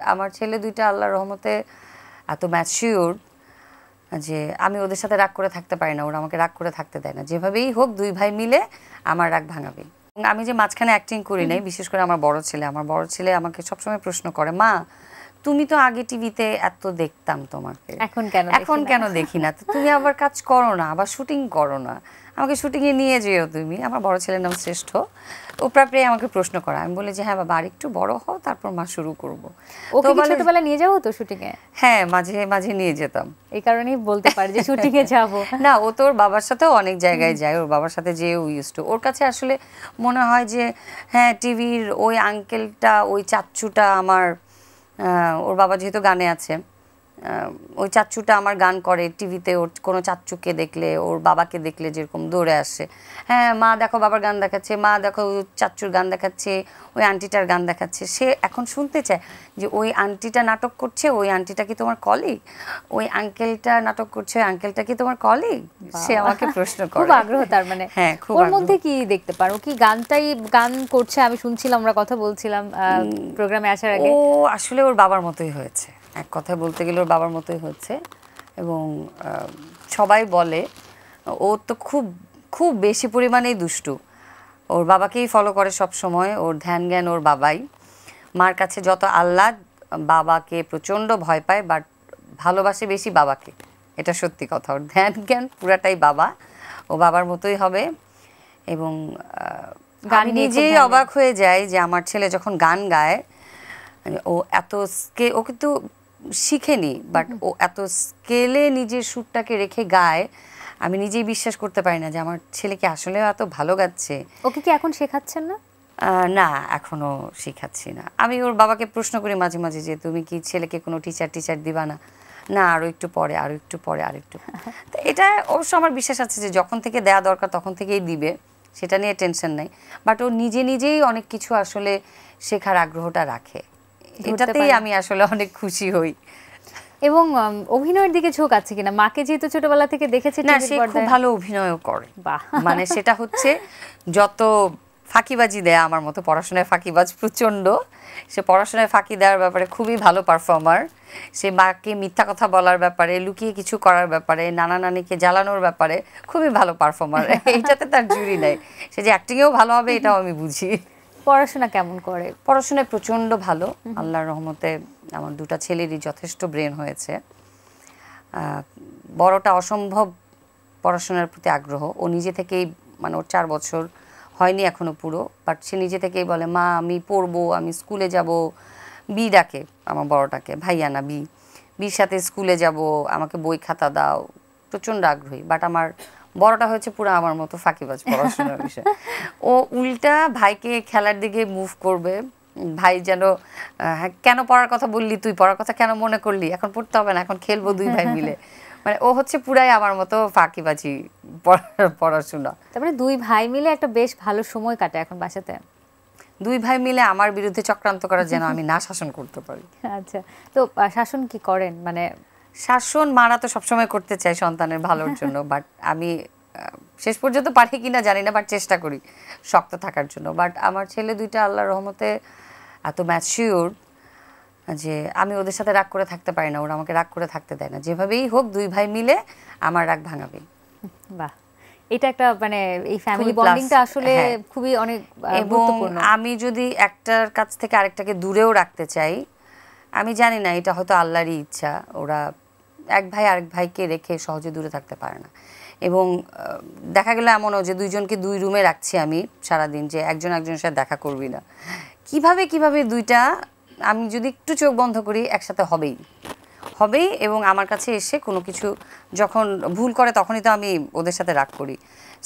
আমার ছেলে দুইটা আল্লাহর রহমতে এত ম্যাচিউর যে আমি ওদের সাথে রাগ করে থাকতে পারি না, ওরা আমাকে রাগ করে থাকতে দেয় না। যেভাবেই হোক দুই ভাই মিলে আমার রাগ ভাঙাবে। আমি যে মাঝখানে অ্যাক্টিং করি নাই, বিশেষ করে আমার বড় ছেলে আমাকে সবসময় প্রশ্ন করে, মা তুমি তো আগে টিভিতে এত দেখতাম তোমাকে, এখন কেন দেখি না? তুমি আবার কাজ করো না, আবার শুটিং করো না, আমাকে শুটিংয়ে নিয়ে যেও তুমি। আমার বড় ছেলের নাম শ্রেষ্ঠ। ও প্রায় আমাকে প্রশ্ন করা, আমি বলি যে হ্যাঁ বাবা আর একটু বড় হও তারপর মা শুরু করবো। ওকে কি ছোটবেলায় নিয়ে যাবো তো শুটিং এ? হ্যাঁ, মাঝে মাঝে নিয়ে যেতাম। এই কারণেই বলতে পারি যে শুটিং এ যাবো। না, ও তো ওর বাবার সাথেও অনেক জায়গায় যায়, ওর বাবার সাথে যেয়ে ও ইউজ টু। ওর কাছে আসলে মনে হয় যে হ্যাঁ টিভির ওই আঙ্কেলটা, ওই চাচ্চুটা আমার, ওর বাবা যেহেতু গানে আছে, ওই চাচ্চুটা আমার গান করে টিভিতে। ওর কোনো চাচ্চুকে দেখলে, ওর বাবাকে দেখলে যেরকম দৌড়ে আসে, হ্যাঁ মা দেখো বাবার গান দেখাচ্ছে, মা দেখো চাচ্চুর গান দেখাচ্ছে, ওই আন্টিটার গান দেখাচ্ছে। সে এখন শুনতে চায় যে ওই আন্টিটা নাটক করছে, ওই আন্টিটা কি তোমার কলিগ? ওই আঙ্কেলটা নাটক করছে, ওই আঙ্কেলটা কি তোমার কলিগ? সে আমাকে প্রশ্ন করে। খুব আগ্রহ তার মানে। হ্যাঁ, খুব। ওর মধ্যে কি দেখতে পারো? কি গান করছে? আমি শুনছিলাম, আমরা কথা বলছিলাম প্রোগ্রামে আসার আগে। ও আসলে ওর বাবার মতোই হয়েছে, এক কথায় বলতে গেলে ওর বাবার মতোই হচ্ছে। এবং সবাই বলে ও তো খুব খুব বেশি পরিমাণেই দুষ্টু। ওর বাবাকেই ফলো করে সব সময়, ওর ধ্যান জ্ঞান ওর বাবাই। মার কাছে যত আহ্লাদ, বাবাকে প্রচণ্ড ভয় পায়, বাট ভালোবাসে বেশি বাবাকে। এটা সত্যি কথা। ওর ধ্যান জ্ঞান পুরাটাই বাবা, ও বাবার মতোই হবে। এবং গান নিজেই অবাক হয়ে যায় যে আমার ছেলে যখন গান গায়, ও এত ও কিন্তু শিখেনি, বাট ও এত স্কেলে নিজের সুরটাকে রেখে গায়, আমি নিজেই বিশ্বাস করতে পারি না যে আমার ছেলে কি আসলে এত ভালো গাচ্ছে। ওকে কি এখন শেখাচ্ছেন না? না, এখনো শেখাচ্ছি না। আমি ওর বাবাকে প্রশ্ন করি মাঝে মাঝে যে তুমি কি ছেলেকে কোনো টিচার দিবা না? না, আরও একটু পরে, আরও একটু পরে, আর একটু। তো এটা অবশ্য আমার বিশ্বাস আছে যে যখন থেকে দেয়া দরকার তখন থেকেই দিবে, সেটা নিয়ে টেনশন নাই। বাট ও নিজেই অনেক কিছু আসলে শেখার আগ্রহটা রাখে, এটাতেই আমি আসলে অনেক খুশি হই। এবং অভিনয়ের দিকে ঝোঁক আছে কিনা? মাকে যেহেতু ছোটবেলা থেকে দেখেছি, না সে খুব ভালো অভিনয়ও করে। মানে সেটা হচ্ছে যত ফাঁকিবাজি দেয়, আমার মতো পড়াশোনায় ফাঁকিবাজ প্রচণ্ড, সে পড়াশোনায় ফাঁকি দেওয়ার ব্যাপারে খুবই ভালো পারফর্মার। সে মাকে মিথ্যা কথা বলার ব্যাপারে, লুকিয়ে কিছু করার ব্যাপারে, নানা নানিকে জ্বালানোর ব্যাপারে খুবই ভালো পারফর্মার। এইটাতে তার জুরি নেই। সে যে অ্যাক্টিংয়েও ভালো হবে এটাও আমি বুঝি। পড়াশোনা কেমন করে? পড়াশোনায় প্রচণ্ড ভালো, আল্লাহর রহমতে। আমার দুটা ছেলেরই যথেষ্ট ব্রেন হয়েছে। বড়টা অসম্ভব পড়াশোনার প্রতি আগ্রহ। ও নিজে থেকেই, মানে ওর 4 বছর হয়নি এখনো পুরো, বাট সে নিজে থেকেই বলে মা আমি পড়বো, আমি স্কুলে যাব। বি ডাকে আমার বড়টাকে, ভাইয়া না বি, বির সাথে স্কুলে যাব, আমাকে বই খাতা দাও, প্রচণ্ড আগ্রহী। বাট আমার বড়টা হয়েছে পুরো আমার মতো ফাঁকিবাজ পড়াশোনার বিষয়ে। ও উল্টা ভাইকে খেলার দিকে মুভ করবে। ভাই যেন কেন পড়ার কথা বললি, তুই পড়ার কথা কেন মনে করলি, এখন পড়তে হবে না, এখন খেলবো দুই ভাই মিলে। মানে ও হচ্ছে পুরাই আমার মতো ফাঁকিবাজি পড়াশোনা। তারপরে দুই ভাই মিলে একটা বেশ ভালো সময় কাটে এখন বাসাতে। দুই ভাই মিলে আমার বিরুদ্ধে চক্রান্ত করা যেন আমি না শাসন করতে পারি। আচ্ছা, তো শাসন কি করেন? মানে শাসন মারা তো সবসময় করতে চাই সন্তানের ভালোর জন্য, বাট আমি শেষ পর্যন্ত পারি কিনা জানি না, বাট চেষ্টা করি শক্ত থাকার জন্য। বাট আমার ছেলে দুইটা আল্লাহর রহমতে এত ম্যাচিউর যে আমি ওদের সাথে রাগ করে থাকতে পারি না, ওরা আমাকে রাগ করে থাকতে দেয় না। যেভাবেই হোক দুই ভাই মিলে আমার রাগ ভাঙাবে। বাহ, এটা একটা মানে এই ফ্যামিলি বন্ডিংটা আসলে খুবই অনেক গুরুত্বপূর্ণ। আমি যদি একটার কাছ থেকে আরেকটাকে দূরেও রাখতে চাই, আমি জানি না, এটা হয়তো আল্লাহরই ইচ্ছা। ওরা এক ভাই আরেক ভাইকে রেখে সহজে দূরে থাকতে পারে না। এবং দেখা গেল এমনও যে দুইজনকে দুই রুমে রাখছি আমি সারাদিন, যে একজন একজনের সাথে দেখা করবি না। কিভাবে দুইটা, আমি যদি একটু চোখ বন্ধ করি একসাথে হবেই। এবং আমার কাছে এসে কোনো কিছু যখন ভুল করে তখনই তো আমি ওদের সাথে রাগ করি,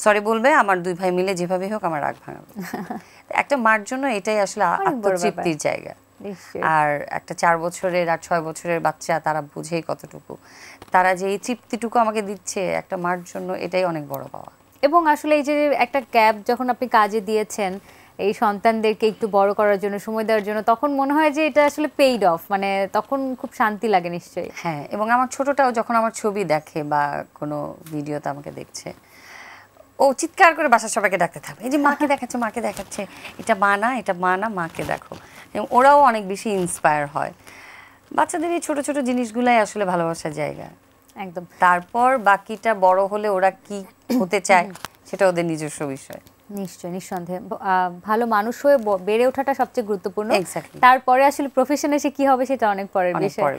সরি বলবে, আমার দুই ভাই মিলে যেভাবে হোক আমার রাগ ভাঙাবে। একটা মার জন্য এটাই আসলে আত্মতৃপ্তির জায়গা। আর একটা 4 বছরের আর 6 বছরের বাচ্চা, তারা বুঝেই কতটুকু, তারা যে এই তৃপ্তিটুকু আমাকে দিচ্ছে একটা মার জন্য, এটাই অনেক বড় পাওয়া। এবং আসলে এই যে একটা গ্যাপ যখন আপনি কাজে দিয়েছেন এই সন্তানদেরকে একটু বড় করার জন্য, সময় দেওয়ার জন্য, তখন মনে হয় যে এটা আসলে পেইড অফ, মানে তখন খুব শান্তি লাগে নিশ্চয়ই। হ্যাঁ, এবং আমার ছোটটাও যখন আমার ছবি দেখে বা কোনো ভিডিওতে আমাকে দেখছে, ও চিৎকার করে বাসার সবাইকে ডাকতে থাকবে, এই যে মাকে দেখাচ্ছে, মাকে দেখাচ্ছে, এটা মা না, এটা মা না, মাকে দেখো। এবং ওরাও অনেক বেশি ইন্সপায়ার হয়। বাচ্চাদের এই ছোট ছোট জিনিসগুলাই আসলে ভালোবাসার জায়গা। একদম। তারপর বাকিটা বড় হলে ওরা কি হতে চায় সেটা ওদের নিজস্ব বিষয়। নিশ্চয়ই, নিঃসন্দেহে ভালো মানুষ হয়ে বেড়ে ওঠাটা সবচেয়ে গুরুত্বপূর্ণ। Exactly. তারপরে আসলে প্রফেশনে সে কি হবে সেটা অনেক পরের অনেক বিষয়। পরে।